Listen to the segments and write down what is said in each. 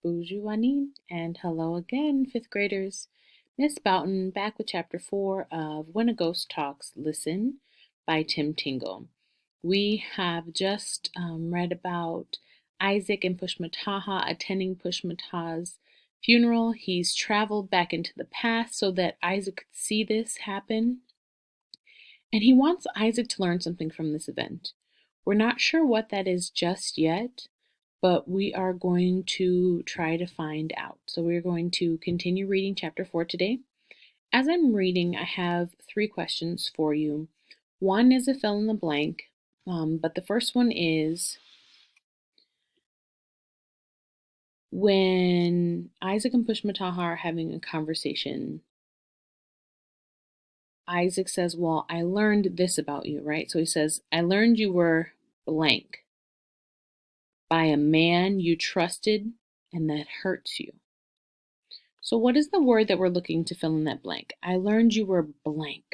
Bonjour, Juanine, and hello again, fifth graders. Miss Boughton back with chapter 4 of When a Ghost Talks, Listen by Tim Tingle. We have just read about Isaac and Pushmataha attending Pushmataha's funeral. He's traveled back into the past so that Isaac could see this happen. And he wants Isaac to learn something from this event. We're not sure what that is just yet, but we are going to try to find out. So we're going to continue reading chapter 4 today. As I'm reading, I have 3 questions for you. One is a fill in the blank, but the first one is, when Isaac and Pushmataha are having a conversation, Isaac says, well, I learned this about you, right? So he says, I learned you were blank by a man you trusted and that hurts you. So what is the word that we're looking to fill in that blank? I learned you were blank.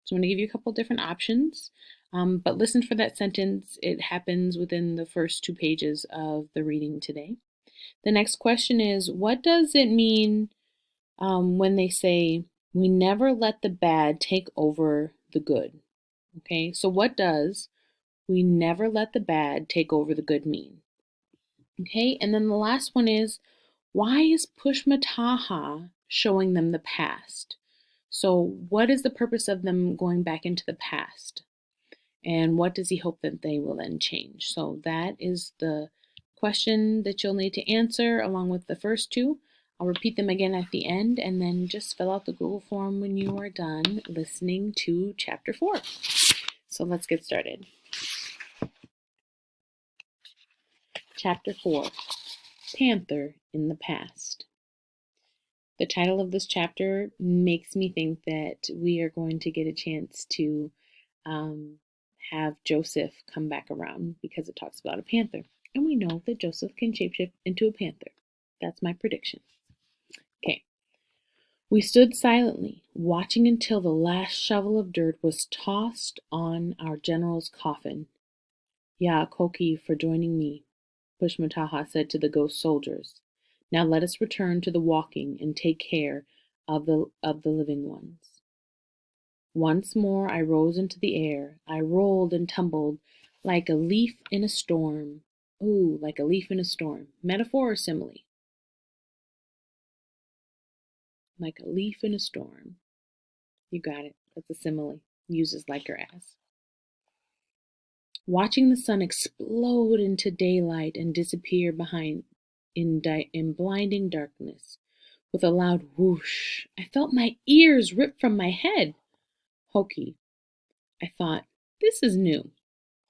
So I'm going to give you a couple different options, but listen for that sentence. It happens within the first 2 pages of the reading today. The next question is, what does it mean when they say, we never let the bad take over the good? Okay, so what does we never let the bad take over the good mean? Okay, and then the last one is, why is Pushmataha showing them the past? So what is the purpose of them going back into the past? And what does he hope that they will then change? So that is the question that you'll need to answer along with the first 2. I'll repeat them again at the end, and then just fill out the Google form when you are done listening to chapter 4. So let's get started. Chapter 4, Panther in the Past. The title of this chapter makes me think that we are going to get a chance to have Joseph come back around because it talks about a panther. And we know that Joseph can shapeshift into a panther. That's my prediction. Okay. We stood silently, watching until the last shovel of dirt was tossed on our general's coffin. Ya Koki for joining me, Pushmataha said to the ghost soldiers. Now let us return to the walking and take care of the living ones. Once more I rose into the air. I rolled and tumbled like a leaf in a storm. Ooh, like a leaf in a storm. Metaphor or simile? Like a leaf in a storm. You got it. That's a simile. Uses like or as. Watching the sun explode into daylight and disappear behind in blinding darkness. With a loud whoosh, I felt my ears rip from my head. Hokey, I thought, this is new.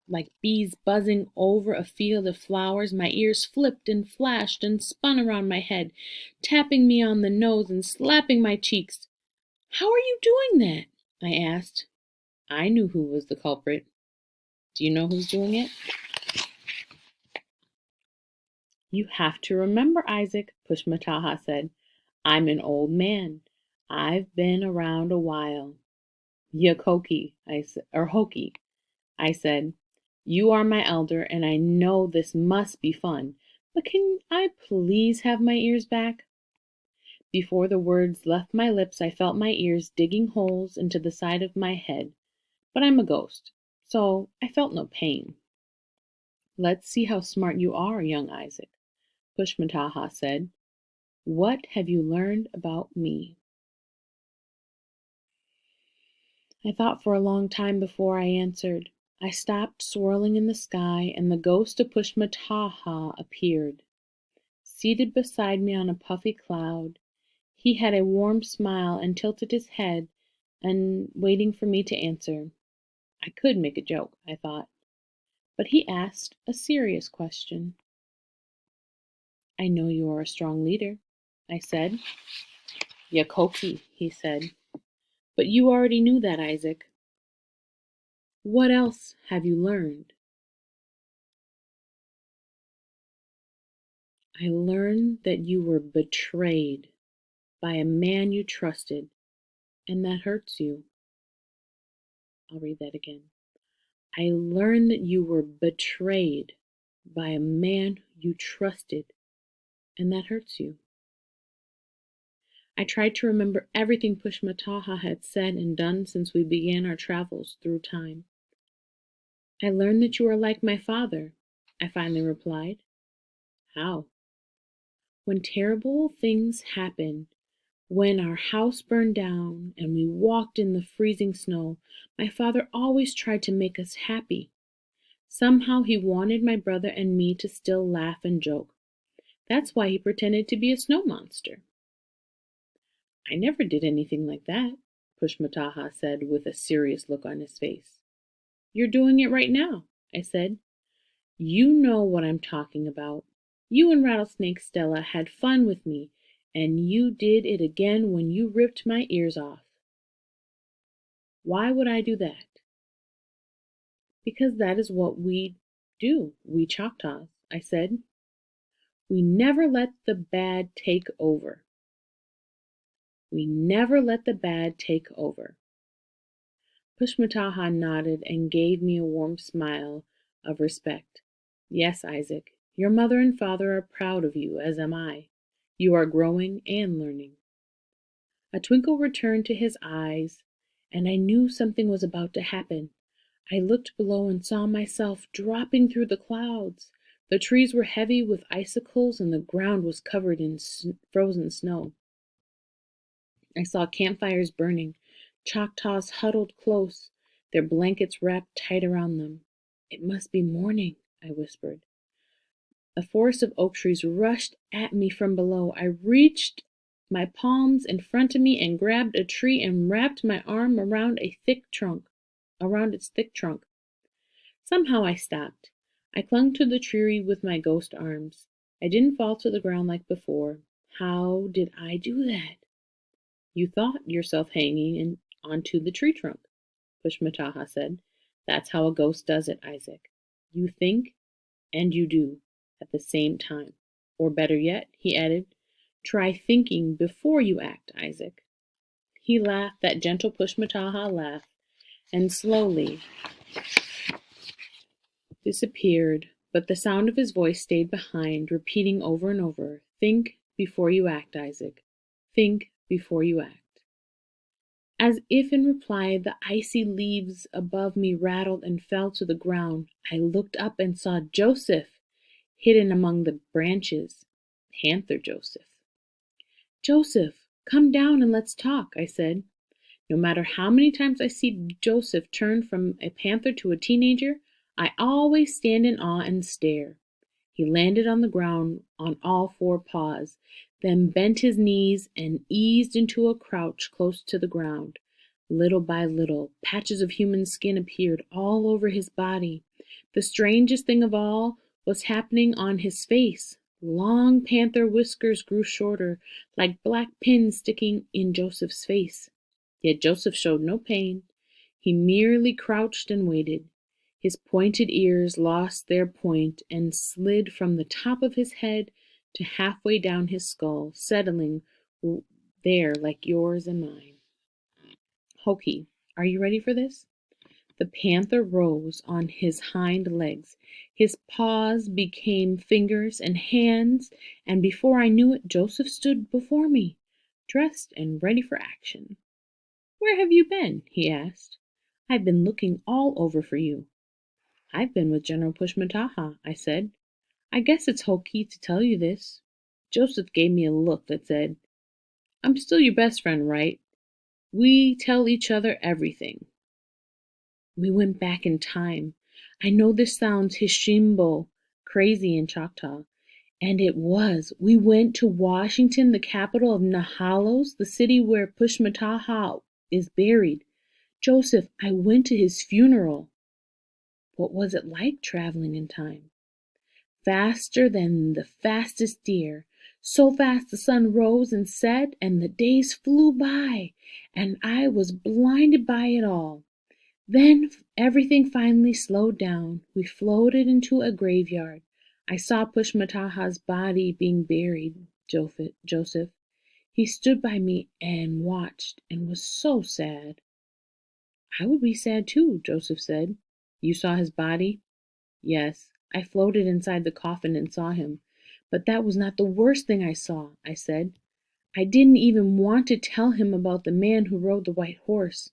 Like bees buzzing over a field of flowers, my ears flipped and flashed and spun around my head, tapping me on the nose and slapping my cheeks. How are you doing that? I asked. I knew who was the culprit. Do you know who's doing it? You have to remember, Isaac, Pushmataha said. I'm an old man. I've been around a while. Yakoki, Hoki, I said. You are my elder, and I know this must be fun, but can I please have my ears back? Before the words left my lips, I felt my ears digging holes into the side of my head, but I'm a ghost, so I felt no pain. Let's see how smart you are, young Isaac, Pushmataha said. What have you learned about me? I thought for a long time before I answered. I stopped swirling in the sky, and the ghost of Pushmataha appeared. Seated beside me on a puffy cloud, he had a warm smile and tilted his head and waiting for me to answer. I could make a joke, I thought, but he asked a serious question. I know you are a strong leader, I said. Yakoki, he said. But you already knew that, Isaac. What else have you learned? I learned that you were betrayed by a man you trusted, and that hurts you. I'll read that again. I learned that you were betrayed by a man you trusted, and that hurts you. I tried to remember everything Pushmataha had said and done since we began our travels through time. I learned that you are like my father, I finally replied. How? When terrible things happen, when our house burned down and we walked in the freezing snow, my father always tried to make us happy. Somehow he wanted my brother and me to still laugh and joke. That's why he pretended to be a snow monster. I never did anything like that, Pushmataha said with a serious look on his face. You're doing it right now, I said. You know what I'm talking about. You and Rattlesnake Stella had fun with me, and you did it again when you ripped my ears off. Why would I do that? Because that is what we do, we Choctaws, I said. We never let the bad take over. We never let the bad take over. Pushmataha nodded and gave me a warm smile of respect. Yes, Isaac, your mother and father are proud of you, as am I. You are growing and learning. A twinkle returned to his eyes, and I knew something was about to happen. I looked below and saw myself dropping through the clouds. The trees were heavy with icicles, and the ground was covered in frozen snow. I saw campfires burning, Choctaws huddled close, their blankets wrapped tight around them. It must be morning, I whispered. A forest of oak trees rushed at me from below. I reached my palms in front of me and grabbed a tree and wrapped my arm around its thick trunk. Somehow I stopped. I clung to the tree with my ghost arms. I didn't fall to the ground like before. How did I do that? You thought yourself hanging onto the tree trunk, Pushmataha said. That's how a ghost does it, Isaac. You think and you do at the same time. Or better yet, he added, try thinking before you act, Isaac. He laughed that gentle Pushmataha laugh and slowly disappeared, but the sound of his voice stayed behind, repeating over and over, think before you act, Isaac. Think before you act. As if in reply, the icy leaves above me rattled and fell to the ground. I looked up and saw Joseph, hidden among the branches. Panther Joseph. Joseph, come down and let's talk, I said. No matter how many times I see Joseph turn from a panther to a teenager, I always stand in awe and stare. He landed on the ground on all four paws, then bent his knees and eased into a crouch close to the ground. Little by little, patches of human skin appeared all over his body. The strangest thing of all was happening on his face. Long panther whiskers grew shorter, like black pins sticking in Joseph's face. Yet Joseph showed no pain. He merely crouched and waited. His pointed ears lost their point and slid from the top of his head to halfway down his skull, settling there like yours and mine. Hoki, are you ready for this? The panther rose on his hind legs. His paws became fingers and hands, and before I knew it, Joseph stood before me, dressed and ready for action. Where have you been? He asked. I've been looking all over for you. I've been with General Pushmataha, I said. I guess it's Hoki to tell you this. Joseph gave me a look that said, I'm still your best friend, right? We tell each other everything. We went back in time. I know this sounds hishimbo, crazy in Choctaw, and it was. We went to Washington, the capital of Nahalos, the city where Pushmataha is buried. Joseph, I went to his funeral. What was it like traveling in time? Faster than the fastest deer. So fast the sun rose and set, and the days flew by, and I was blinded by it all. Then everything finally slowed down. We floated into a graveyard. I saw Pushmataha's body being buried, Joseph. He stood by me and watched and was so sad. I would be sad too, Joseph said. You saw his body? Yes, I floated inside the coffin and saw him. But that was not the worst thing I saw, I said. I didn't even want to tell him about the man who rode the white horse.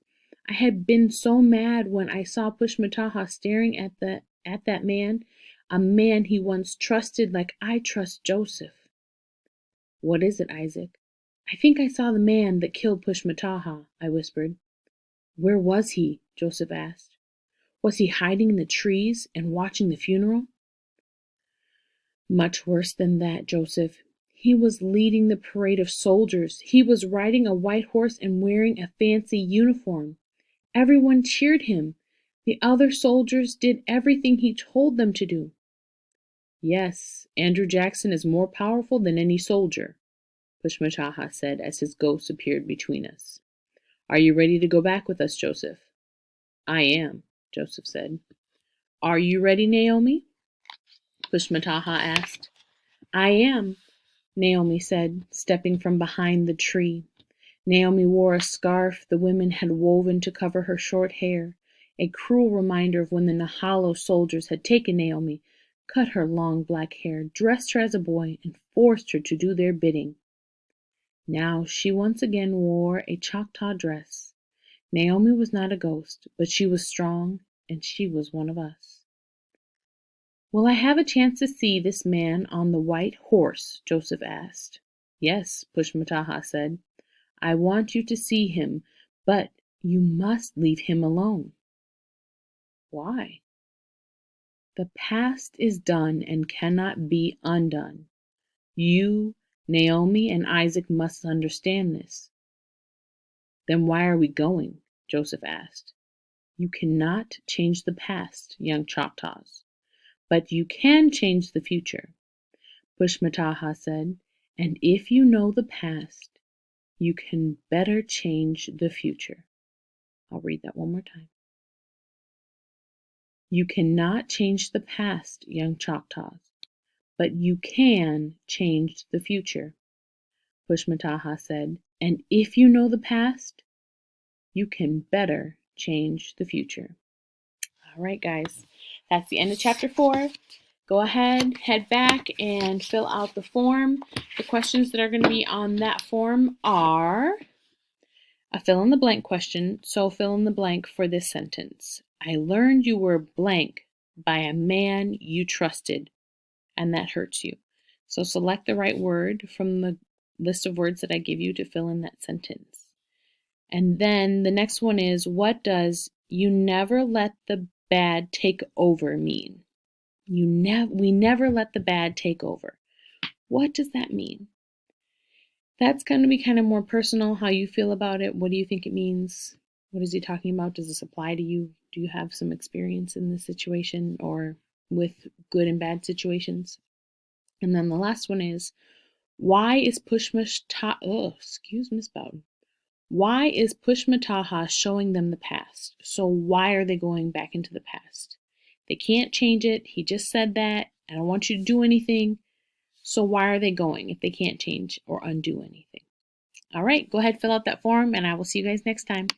I had been so mad when I saw Pushmataha staring at that man, a man he once trusted like I trust Joseph. What is it, Isaac? I think I saw the man that killed Pushmataha, I whispered. Where was he? Joseph asked. Was he hiding in the trees and watching the funeral? Much worse than that, Joseph. He was leading the parade of soldiers. He was riding a white horse and wearing a fancy uniform. Everyone cheered him. The other soldiers did everything he told them to do. Yes, Andrew Jackson is more powerful than any soldier, Pushmataha said as his ghost appeared between us. Are you ready to go back with us, Joseph? I am, Joseph said. Are you ready, Naomi? Pushmataha asked. I am, Naomi said, stepping from behind the tree. Naomi wore a scarf the women had woven to cover her short hair, a cruel reminder of when the Nahalo soldiers had taken Naomi, cut her long black hair, dressed her as a boy, and forced her to do their bidding. Now she once again wore a Choctaw dress. Naomi was not a ghost, but she was strong, and she was one of us. Will I have a chance to see this man on the white horse? Joseph asked. Yes, Pushmataha said. I want you to see him, but you must leave him alone. Why? The past is done and cannot be undone. You, Naomi, and Isaac must understand this. Then why are we going? Joseph asked. You cannot change the past, young Choctaws, but you can change the future, Pushmataha said, and if you know the past, you can better change the future. I'll read that one more time. You cannot change the past, young Choctaws, but you can change the future, Pushmataha said, and if you know the past, you can better change the future. All right, guys, that's the end of chapter 4. Go ahead, head back, and fill out the form. The questions that are going to be on that form are a fill-in-the-blank question, so fill in the blank for this sentence. I learned you were blank by a man you trusted, and that hurts you. So select the right word from the list of words that I give you to fill in that sentence. And then the next one is, what does you never let the bad take over mean? We never let the bad take over. What does that mean? That's going to be kind of more personal, how you feel about it. What do you think it means? What is he talking about? Does this apply to you? Do you have some experience in this situation or with good and bad situations? And then the last one is, why is Pushmataha showing them the past? So why are they going back into the past? They can't change it. He just said that. I don't want you to do anything. So why are they going if they can't change or undo anything? All right, go ahead, fill out that form, and I will see you guys next time.